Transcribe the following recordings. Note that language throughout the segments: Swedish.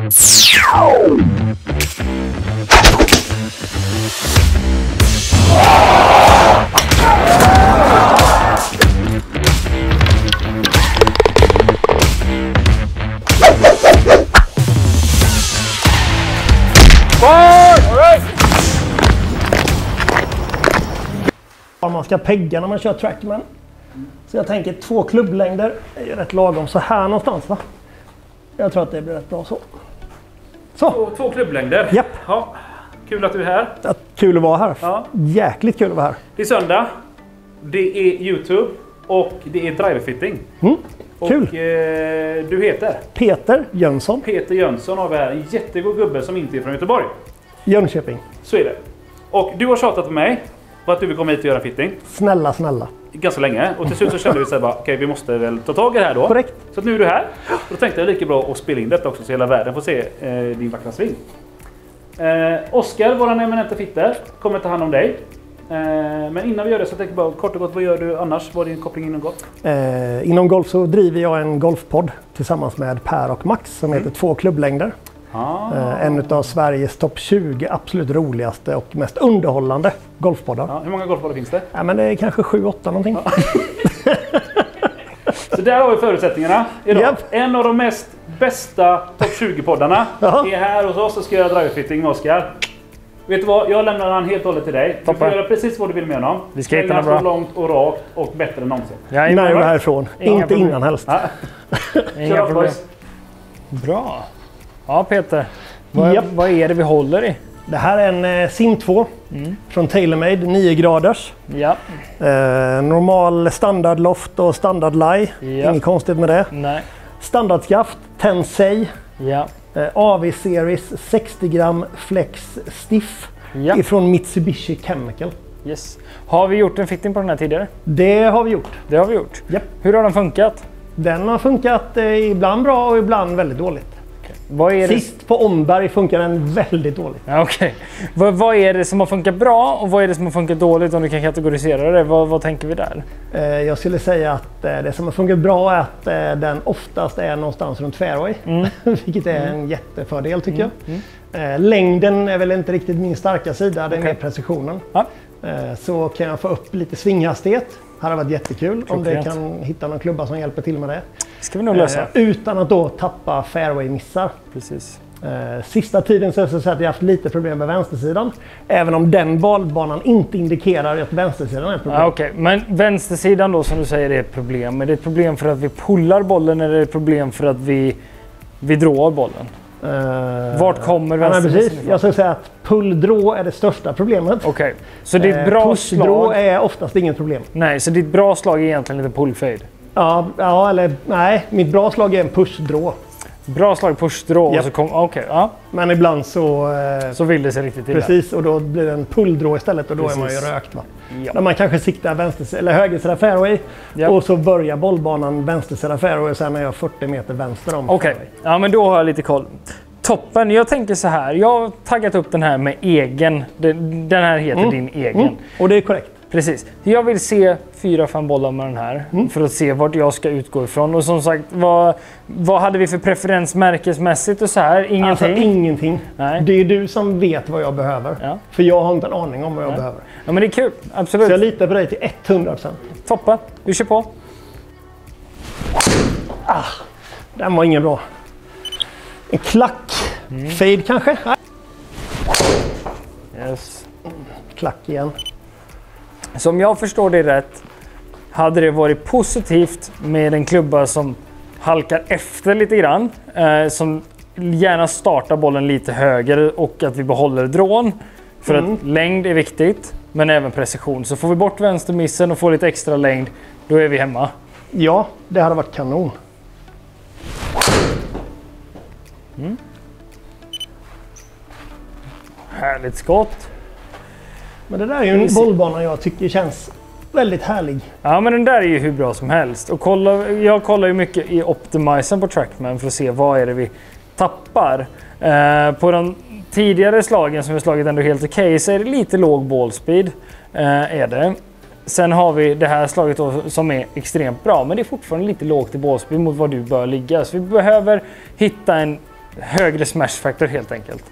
Man ska pegga när man kör trackman. Så jag tänker 2 klubblängder är ju rätt lagom. Så här någonstans, va? Jag tror att det blir rätt bra så. Så. 2 klubblängder? Japp. Ja. Kul att du är här. Ja, kul att vara här. Ja. Jäkligt kul att vara här. Det är söndag. Det är YouTube. Och det är driverfitting. Kul. Och du heter? Peter Jönsson. Peter Jönsson har vi här. En jättegod gubbe som inte är från Göteborg. Jönköping. Så är det. Och du har tjatat på mig på att du vill komma hit och göra fitting. Snälla, snälla. Ganska länge. Och till slut så kände vi så här bara, okej, vi måste väl ta tag i det här då. Korrekt. Så att nu är du här. Och då tänkte jag lika bra att spela in detta också så hela världen får se din vackra sving. Oskar, våran eminenta fitter, kommer ta hand om dig. Men innan vi gör det så tänker jag bara kort och gott, vad gör du annars? Vad är din koppling inom golf? Inom golf så driver jag en golfpodd tillsammans med Per och Max som heter 2 klubblängder. En av Sveriges topp 20 absolut roligaste och mest underhållande golfpoddar. Ja, hur många golfpoddar finns det? Ja, men det är kanske 7-8 någonting. Ja. Så där har vi förutsättningarna idag. Yep. En av de bästa topp 20-poddarna är här hos oss och ska göra driverfitting med Oskar. Vet du vad? Jag lämnar han helt och hållet till dig. Du får göra precis vad du vill med honom. Vi ska hitta något bra. Så långt och rakt och bättre än någonsin. När jag är härifrån. Inte problem. innan helst. Ja. Inga problem. Bra. Ja, Peter. Vad är det vi håller i? Det här är en Sim 2 från TaylorMade, 9 graders. Ja. Normal standard loft och standard lie. Ja. Inget konstigt med det. Nej. Standardskaft, Tensei. Ja. AV Series 60 gram Flex Stiff ifrån Mitsubishi Chemical. Yes. Har vi gjort en fitting på den här tidigare? Det har vi gjort. Det har vi gjort. Japp. Hur har den funkat? Den har funkat ibland bra och ibland väldigt dåligt. Vad är det? Sist på Omberg funkar den väldigt dåligt. Ja, okej. Vad är det som har funkat bra och vad är det som har funkat dåligt, om du kan kategorisera det? Vad tänker vi där? Jag skulle säga att det som har funkat bra är att den oftast är någonstans runt fairway. Vilket är en jättefördel tycker jag. Längden är väl inte riktigt min starka sida, det är mer precisionen. Ja. Så kan jag få upp lite svinghastighet. Det hade varit jättekul om det kan hitta någon klubba som hjälper till med det. Ska vi nog lösa. Utan att då tappa fairway-missar. Precis. Sista tiden så har jag haft lite problem med vänstersidan. Även om den bollbanan inte indikerar att vänstersidan är ett problem. Okej. Men vänstersidan då som du säger är ett problem. Är det ett problem för att vi pullar bollen eller är det ett problem för att vi drar bollen? Vart kommer vänstersidan ifrån? Jag skulle säga att pull-draw är det största problemet. Okej. Så ditt bra slag är oftast inget problem. Nej, så ditt bra slag är egentligen lite pull-fade? Ja, eller nej. Mitt bra slag är en push-draw. Bra slag push-draw och så kommer... Okej, ja. Men ibland så vill det sig riktigt illa. Precis, och då blir det en pull-draw istället och då är man ju rökt, va? Ja. När man kanske siktar eller högersida fairway och så börjar bollbanan vänstersida fairway och sen är jag 40 meter vänster om fairway. Ja, men då har jag lite koll. Toppen, jag tänker så här. Jag har taggat upp den här med egen. Den här heter din egen. Och det är korrekt. Precis. Jag vill se 4-5 bollar med den här för att se vart jag ska utgå ifrån. Och som sagt, vad hade vi för preferens märkesmässigt och så här? Ingenting? Alltså ingenting. Nej. Det är du som vet vad jag behöver. Ja. För jag har inte en aning om vad jag behöver. Ja, men det är kul. Absolut. Så jag litar på dig till 100%. Toppen. Vi kör på. Den var ingen bra. En klack. Fade kanske? Yes. Klack igen. Som jag förstår det rätt hade det varit positivt med en klubba som halkar efter lite grann. Som gärna startar bollen lite högre och att vi behåller drån. För att längd är viktigt, men även precision. Så får vi bort vänstermissen och får lite extra längd, då är vi hemma. Ja, det hade varit kanon. Härligt skott. Men det där är ju en bollbana jag tycker känns väldigt härlig. Ja, men den där är ju hur bra som helst. Och jag kollar ju mycket i Optimizern på Trackman för att se vad är det vi tappar. På de tidigare slagen som vi slagit ändå helt okej, så är det lite låg ballspeed. Är det. Sen har vi det här slaget då, som är extremt bra, men det är fortfarande lite lågt i ballspeed mot vad du bör ligga. Så vi behöver hitta en högre smash factor helt enkelt.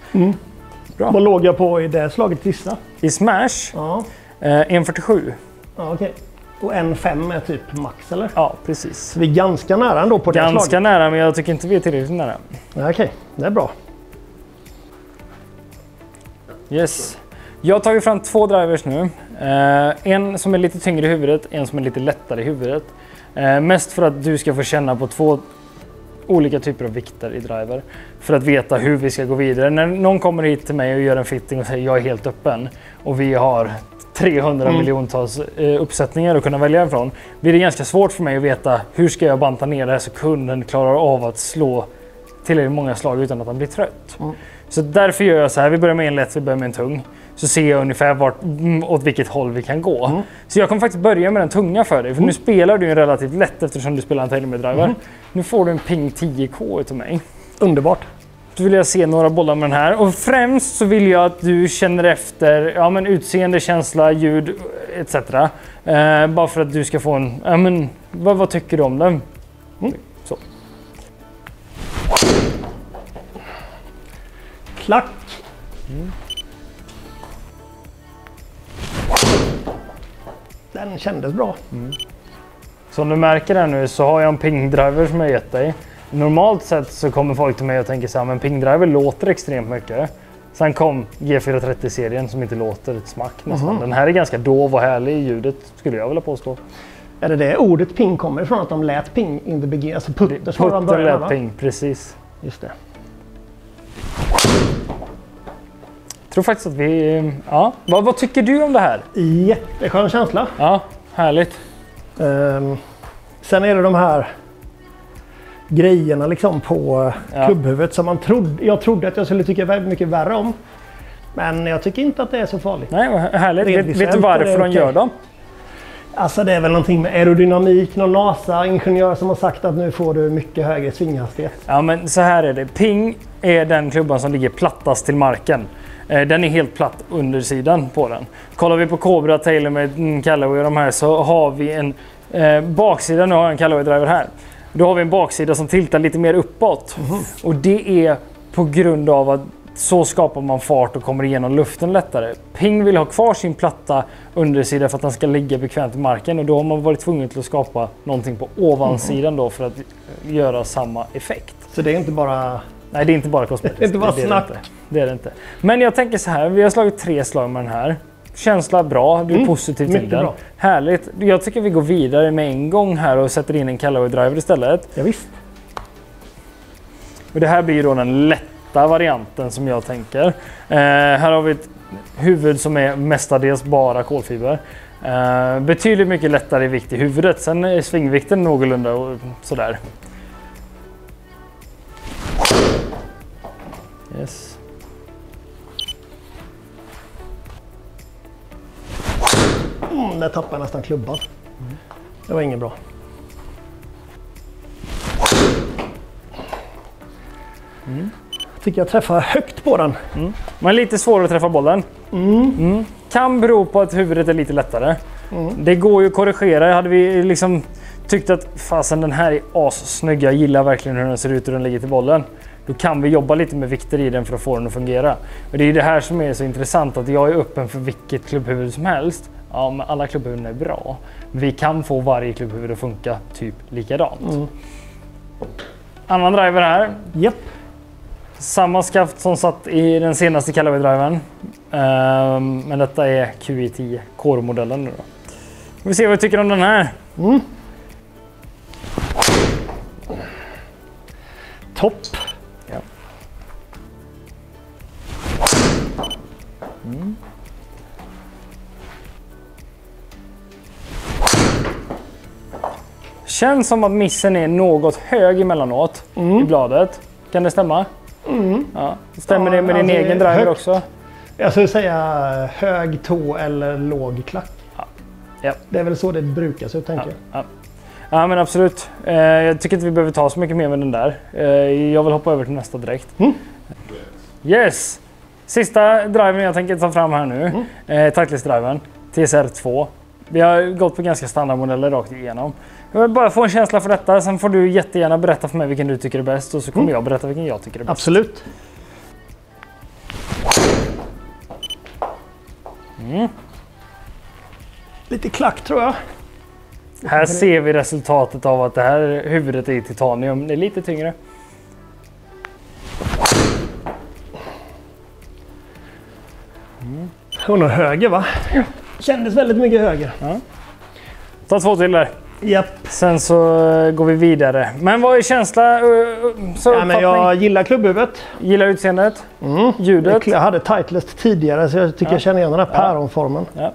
Bra. Vad låg jag på i det slaget sista? I smash, Ja, 1,47. ja okej. Och 1,5 är typ max eller? Ja, precis. Så vi är ganska nära ändå på det slaget. Ganska nära, men jag tycker inte vi är tillräckligt nära. Ja, okej, det är bra. Yes. Jag har tagit fram 2 drivers nu. En som är lite tyngre i huvudet, en som är lite lättare i huvudet. Mest för att du ska få känna på 2 olika typer av vikter i driver. För att veta hur vi ska gå vidare. När någon kommer hit till mig och gör en fitting och säger jag är helt öppen och vi har 300 miljontals uppsättningar att kunna välja ifrån, blir det ganska svårt för mig att veta hur ska jag banta ner det här så kunden klarar av att slå tillräckligt många slag utan att han blir trött. Så därför gör jag så här, vi börjar med en lätt, vi börjar med en tung. Så ser jag ungefär åt vilket håll vi kan gå. Så jag kommer faktiskt börja med den tunga för dig. För nu spelar du en relativt lätt eftersom du spelar en TaylorMade-driver. Nu får du en ping 10K utav mig. Underbart. Då vill jag se några bollar med den här. Och främst så vill jag att du känner efter utseende, känsla, ljud etc. Bara för att du ska få en... vad tycker du om den? Så. Klack. Den kändes bra. Som du märker här nu så har jag en ping-driver som jag gett dig. Normalt sett så kommer folk till mig och tänker så här, men ping-driver låter extremt mycket. Sen kom G430-serien som inte låter ett smack nästan. Den här är ganska dov och härlig i ljudet skulle jag vilja påstå. Är det ordet ping kommer ifrån att de lät ping in the beginning? Alltså putters var de Putter början, lät ping, precis. Just det. Jag tror faktiskt att vi... Ja. Vad tycker du om det här? Jätteskön känsla. Ja, härligt. Sen är det de här grejerna liksom på klubbhuvudet som jag trodde att jag skulle tycka väldigt mycket värre om. Men jag tycker inte att det är så farligt. Nej, vad härligt. Vet du varför de gör dem? Alltså det är väl någonting med aerodynamik, någon NASA-ingenjör som har sagt att nu får du mycket högre svinghastighet. Ja, men så här är det. Ping är den klubban som ligger plattast till marken. Den är helt platt undersidan på den. Kollar vi på Cobra, TaylorMade, Callaway och de här så har vi en baksida. Nu har jag en Callaway driver här. Då har vi en baksida som tiltar lite mer uppåt. Och det är på grund av att så skapar man fart och kommer igenom luften lättare. Ping vill ha kvar sin platta undersida för att den ska ligga bekvämt i marken. Och då har man varit tvungen till att skapa någonting på ovansidan då för att göra samma effekt. Så det är inte bara... Nej, det är inte bara kosmetiskt. Det är inte bara snack. Det är det inte. Men jag tänker så här, vi har slagit 3 slag med den här. Känsla bra, du är positiv till den. Bra. Härligt. Jag tycker vi går vidare med en gång här och sätter in en Callaway driver istället. Ja, visst. Och det här blir då den lätta varianten som jag tänker. Här har vi ett huvud som är mestadels bara kolfiber. Betydligt mycket lättare i vikt i huvudet. Sen är svingvikten någorlunda och sådär. Yes. Där tappade jag nästan klubban. Det var inget bra. Jag tycker jag träffar högt på den. Men lite svårare att träffa bollen. Kan bero på att huvudet är lite lättare. Det går ju att korrigera. Hade vi liksom tyckt att fasen den här är assnygg, jag gillar verkligen hur den ser ut och hur den ligger till bollen. Då kan vi jobba lite med vikter i den för att få den att fungera. Och det är det här som är så intressant, att jag är öppen för vilket klubbhuvud som helst. Ja, men alla klubbhuvuden är bra. Vi kan få varje klubbhuvud att funka typ likadant. Annan driver här. Japp. Samma skaft som satt i den senaste Callaway-drivern. Men detta är QE10 Core-modellen nu då. Vi får se vad vi tycker om den här. Topp. Ja. Känns som att missen är något hög emellanåt i bladet. Kan det stämma? Ja. Stämmer det med din egen driver högt. Också? Jag skulle säga hög tå eller låg klack. Ja. Det är väl så det brukar se ut, tänker jag. Ja, men absolut. Jag tycker inte vi behöver ta så mycket mer med den där. Jag vill hoppa över till nästa direkt. Yes! Sista driven jag tänker ta fram här nu. Titleist-driven. TSR2. Vi har gått på ganska standardmodeller rakt igenom. Jag vill bara få en känsla för detta. Sen får du jättegärna berätta för mig vilken du tycker är bäst. Och så kommer jag berätta vilken jag tycker är bäst. Absolut. Lite klack tror jag. Här ser vi resultatet av att det här huvudet är i titanium. Det är lite tyngre. Hon har höger va? Ja. Kändes väldigt mycket höger. Ja. Ta 2 till där. Japp. Sen så går vi vidare. Men vad är känsla? Men jag gillar klubbhuvudet. Gillar utseendet? Ljudet? Jag hade Titleist tidigare så jag tycker jag känner igen den här päronformen. Ja.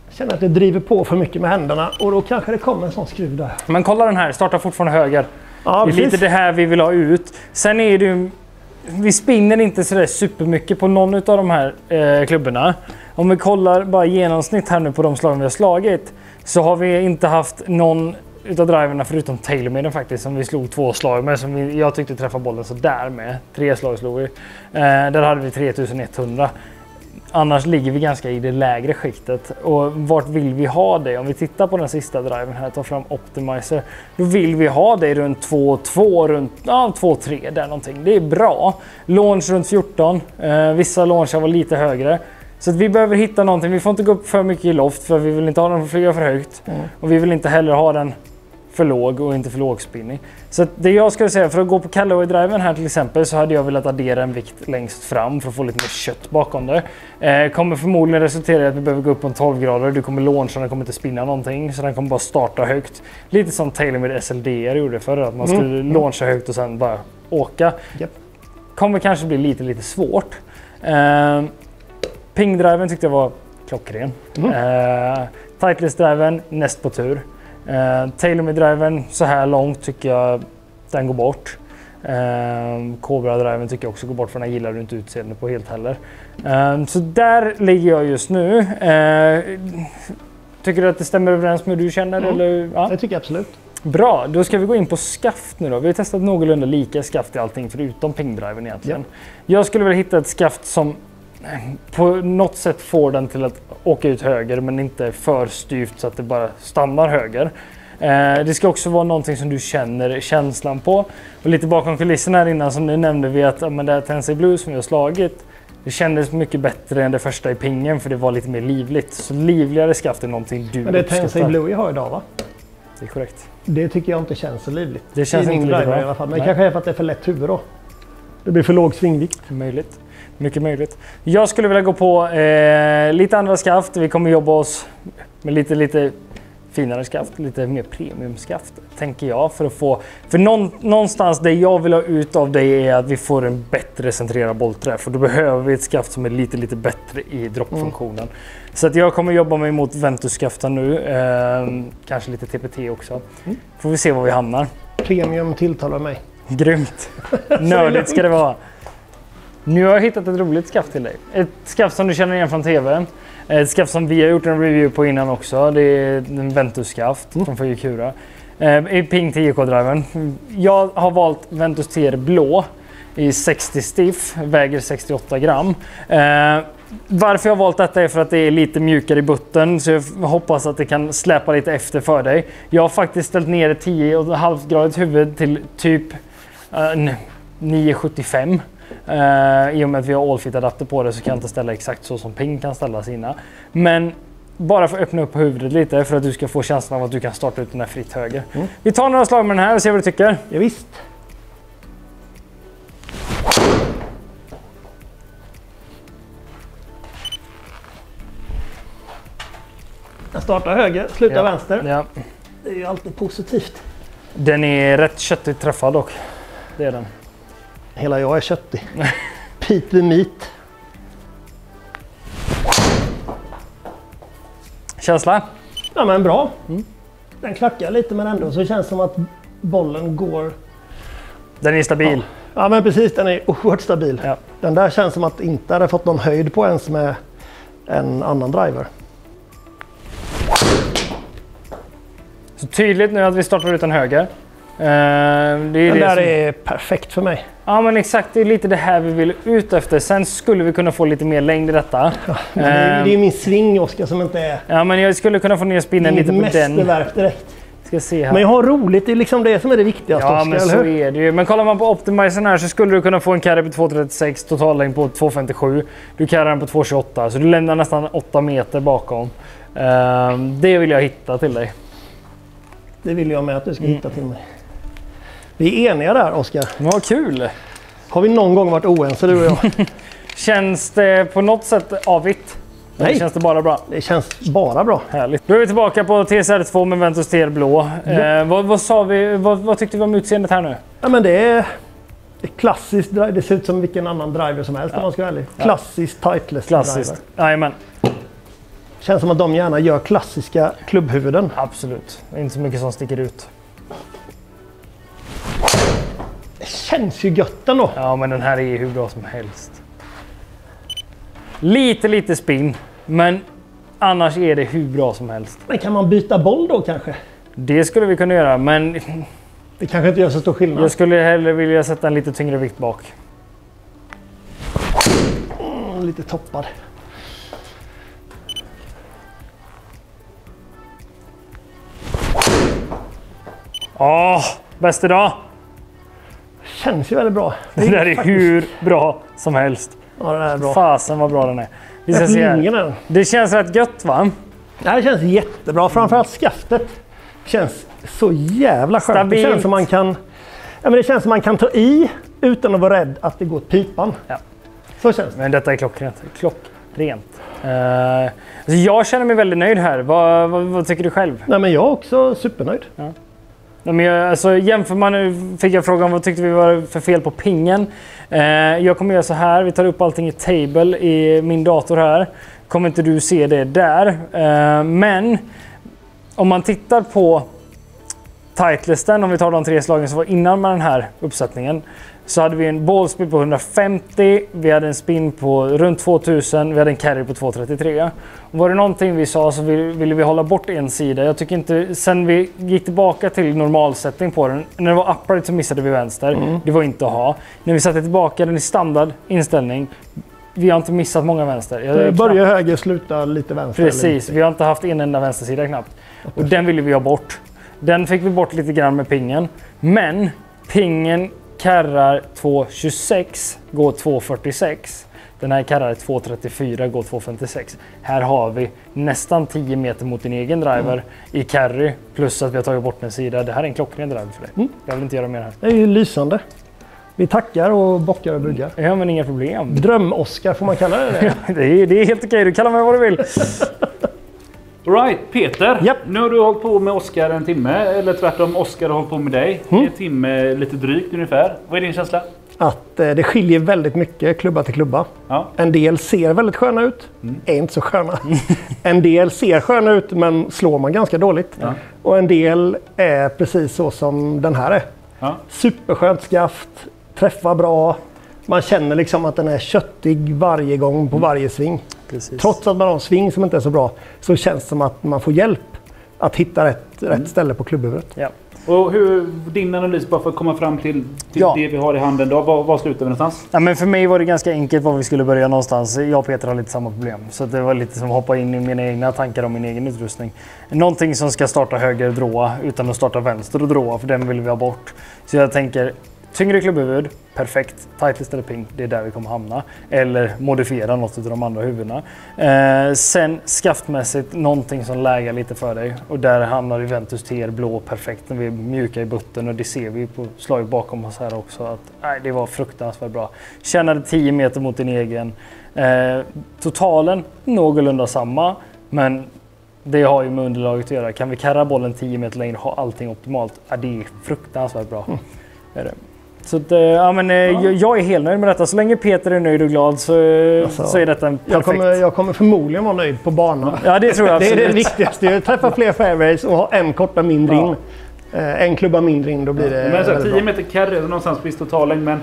Jag känner att det driver på för mycket med händerna och då kanske det kommer en sån skruv där. Men kolla den här, startar fortfarande höger. Ja, det är lite det här vi vill ha ut. Sen är det ju, vi spinner inte sådär supermycket på någon av de här klubborna. Om vi kollar bara genomsnitt här nu på de slagen vi har slagit så har vi inte haft någon utav driverna förutom TaylorMade faktiskt som vi slog 2 slag med som jag tyckte träffade bollen så där med. 3 slag slog vi. Där hade vi 3100. Annars ligger vi ganska i det lägre skiktet. Och vart vill vi ha det? Om vi tittar på den sista driven här, tar fram Optimizer. Då vill vi ha det runt 2,2, runt 2,3 där någonting. Det är bra. Launch runt 14. Vissa launchar var lite högre. Så att vi behöver hitta någonting. Vi får inte gå upp för mycket i loft för vi vill inte ha den flyga för högt. Och vi vill inte heller ha den för låg och inte för lågspinning. Så att det jag skulle säga, för att gå på Callaway-driven här till exempel så hade jag velat addera en vikt längst fram för att få lite mer kött bakom det. Kommer förmodligen resultera i att vi behöver gå upp på en 12 grader. Du kommer launcha, den kommer inte spinna någonting så den kommer bara starta högt. Lite som TaylorMade SLD gjorde förr, att man skulle launcha högt och sen bara åka. Yep. Kommer kanske bli lite svårt. Ping-driven tyckte jag var klockren. Titleist-driven näst på tur. TaylorMade-driven så här långt tycker jag den går bort. Cobra-driven tycker jag också går bort för den gillar du inte utseende på helt heller. Så där ligger jag just nu. Tycker du att det stämmer överens med hur du känner? Eller? Ja. Det tycker jag absolut. Bra, då ska vi gå in på skaft nu då. Vi har testat någorlunda lika skaft i allting förutom ping-driven egentligen. Jag skulle vilja hitta ett skaft som på något sätt får den till att åka ut höger men inte för styvt så att det bara stannar höger. Det ska också vara någonting som du känner känslan på. Och lite bakom kulisserna här innan som ni nämnde vi att det här Tensei Blue som vi har slagit det kändes mycket bättre än det första i pingen för det var lite mer livligt. Så livligare skaft är någonting du men det är Tensei Blue jag har idag va? Det är korrekt. Det tycker jag inte känns så livligt. Det känns inte livligt i alla fall. Men det kanske är för att det är för lätt huvud då. Det blir för låg svingvikt. Möjligt. Mycket möjligt. Jag skulle vilja gå på lite andra skaft. Vi kommer jobba oss med lite finare skaft, lite mer premiumskaft tänker jag för att få någonstans det jag vill ha ut av det är att vi får en bättre centrerad bollträff för då behöver vi ett skaft som är lite bättre i droppfunktionen. Så att jag kommer jobba mig mot Ventus-skaften nu, kanske lite TPT också. Får vi se var vi hamnar. Premium tilltalar mig. Grymt. Nördigt ska det vara. Nu har jag hittat ett roligt skaft till dig. Ett skaft som du känner igen från TV. Ett skaft som vi har gjort en review på innan också. Det är en Ventus-skaft från Fujikura. I Ping 10K-driven. Jag har valt Ventus TR blå i 60 stiff. Väger 68 gram. Varför jag har valt detta är för att det är lite mjukare i botten. Så jag hoppas att det kan släppa lite efter för dig. Jag har faktiskt ställt ner ett 10,5-gradigt huvud till typ 9,75. I och med att vi har all-fit adapter på det så kan jag inte ställa exakt så som Ping kan ställa sina. Men bara för att öppna upp huvudet lite för att du ska få känslan av att du kan starta ut den här fritt höger. Vi tar några slag med den här och ser vad du tycker. Ja, visst. Jag startar höger, slutar vänster. Ja. Det är ju alltid positivt. Den är rätt köttigt träffad dock. Det är den. Hela jag är köttig. Pete the meat. Känsla? Ja men bra. Den klackar lite men ändå så känns det som att bollen går... Den är stabil. Ja men precis, den är oerhört stabil. Ja. Den där känns som att inte hade fått någon höjd på ens med en annan driver. Så tydligt nu att vi startar ut en höger. Den där är perfekt för mig. Ja, men exakt. Det är lite det här vi vill ut efter. Sen skulle vi kunna få lite mer längd i detta. Det är min sving, Oskar, som inte är... Ja, men jag skulle kunna få ner spinnen lite på den. Mästerverk direkt. Ska se här. Men jag har roligt, det är liksom det som är det viktigaste, Ja, Oskar, men så är det ju. Men kollar man på optimizern här så skulle du kunna få en carry på 2,36, totallängd på 2,57. Du carrar den på 2,28, så du lämnar nästan 8 meter bakom. Det vill jag hitta till dig. Det vill jag med att du ska hitta till mig. Vi är eniga där, Oskar. Vad kul! Har vi någon gång varit oense, du och jag? Känns det på något sätt avigt? Nej. Känns det bara bra? Det känns bara bra. Härligt. Då är vi tillbaka på TSR2 med Ventus TR blå. Vad sa vi? Vad tyckte vi om utseendet här nu? Ja, men det är klassiskt. Det ser ut som vilken annan driver som helst, om man ska vara ärlig. Klassiskt Titleist driver. Jajamän. Känns som att de gärna gör klassiska klubbhuvuden. Absolut. Inte så mycket som sticker ut. Det känns ju gött ändå. Ja, men den här är hur bra som helst. Lite spinn, men annars är det hur bra som helst. Men kan man byta boll då kanske? Det skulle vi kunna göra, men Det kanske inte gör så stor skillnad. jag skulle hellre vilja sätta en lite tyngre vikt bak. Lite toppad. Bäst idag! Känns ju väldigt bra. Det där är hur bra som helst. Ja, det där är bra. Fasen vad bra den är. Vi ska se här. Det känns rätt gött, va? Det här känns jättebra. Framförallt skaftet känns så jävla skönt. Stabilt. Det känns som man kan... Ja, men det känns som man kan ta i utan att vara rädd att det går åt pipan. Ja. Så känns det. Men detta är klockrent. Alltså jag känner mig väldigt nöjd här. Vad tycker du själv? Nej, men jag är också supernöjd. Ja. Men alltså, jämför man, fick jag frågan vad tyckte vi var för fel på pingen. Jag kommer göra så här. Vi tar upp allting i table i min dator här. Kommer inte du se det där. Men om man tittar på Titleisten, om vi tar de 3 slagen som var innan med den här uppsättningen, så hade vi en ballspeed på 150, vi hade en spin på runt 2000, vi hade en carry på 233. Och var det någonting vi sa så ville vi hålla bort en sida. Jag tycker inte, sen vi gick tillbaka till normalsättning på den, när det var upright så missade vi vänster. Det var inte att ha. När vi satte tillbaka den i standard inställning, vi har inte missat många vänster. Börja höger, sluta lite vänster. Precis, vi har inte haft en enda vänstersida knappt. Och den ville vi ha bort. Den fick vi bort lite grann med pingen. Men pingen karrar 2.26, går 2.46. Den här karrar 2.34, går 2.56. Här har vi nästan 10 meter mot din egen driver i carry. Plus att vi har tagit bort en sida. Det här är en klockren driver för dig. Jag vill inte göra mer här. Det är ju lysande. Vi tackar och bockar och buggar. Ja, men inga problem. Dröm-Oskar, får man kalla det? Det är helt okej. Du kallar mig vad du vill. Right, Peter. Japp. Nu har du hållit på med Oskar en timme. Eller tvärtom, Oskar har hållit på med dig. En timme, lite drygt ungefär. Vad är din känsla? Att det skiljer väldigt mycket klubba till klubba. Ja. En del ser väldigt sköna ut, är inte så sköna. En del ser sköna ut men slår man ganska dåligt. Ja. Och en del är precis så som den här är. Ja. Superskönt skaft, träffar bra. Man känner liksom att den är köttig varje gång på varje sving. Precis. Trots att man har en sving som inte är så bra så känns det som att man får hjälp att hitta rätt ställe på klubbhuvudet. Ja. Och hur, din analys bara för att komma fram till Ja. det vi har i handen då. Var slutar vi någonstans? Ja, men för mig var det ganska enkelt var vi skulle börja någonstans. Jag och Peter har lite samma problem. Så det var lite som att hoppa in i mina egna tankar om min egen utrustning. Någonting som ska starta höger dråa utan att starta vänster och dråa, för den vill vi ha bort. Så jag tänker, tyngre klubbhuvud, perfekt. Tightest eller ping, det är där vi kommer hamna. Eller modifiera något av de andra huvudena. Sen skaftmässigt, någonting som lägar lite för dig. Och där hamnar Ventus TR blå perfekt när vi är mjuka i botten. Och det ser vi på slag bakom oss här också. Att, det var fruktansvärt bra. Tjänade 10 meter mot din egen. Totalen, någorlunda samma. Men det har ju med underlaget att göra. Kan vi karra bollen 10 meter längre och ha allting optimalt? Det är fruktansvärt bra. Är det. Så att, jag är helt nöjd med detta. Så länge Peter är nöjd och glad så är detta en perfekt... Jag kommer förmodligen vara nöjd på banan. Ja, det tror jag absolut. Det är det viktigaste. Jag träffar fler fairways och ha en korta mindre in. En klubba mindre in, då blir det Men så 10 bra. meter carry någonstans på totallängd, men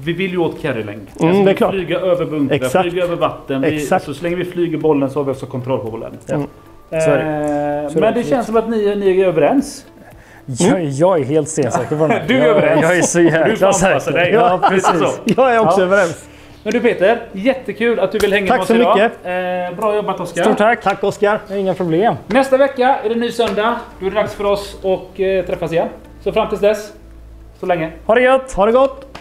vi vill ju åt carrylängd. Det är klart. Flyga över bunkrar, Exakt. flyga över vatten. Så länge vi flyger bollen så har vi också kontroll på bollen. Så är det. Men det känns som att ni är överens. Jag är helt stensäker på den här. Du är överens. Jag är så Du jäkla får anpassa säker. dig. Ja, Precis precis. så. Jag är också överens. Men du Peter, jättekul att du vill hänga Tack med oss så idag. mycket. Bra jobbat Oskar. Stort tack. Tack Oskar. Inga problem. Nästa vecka är det ny söndag. Då är det dags för oss att träffas igen. Så fram tills dess, så länge. Ha det gött! Ha det gott.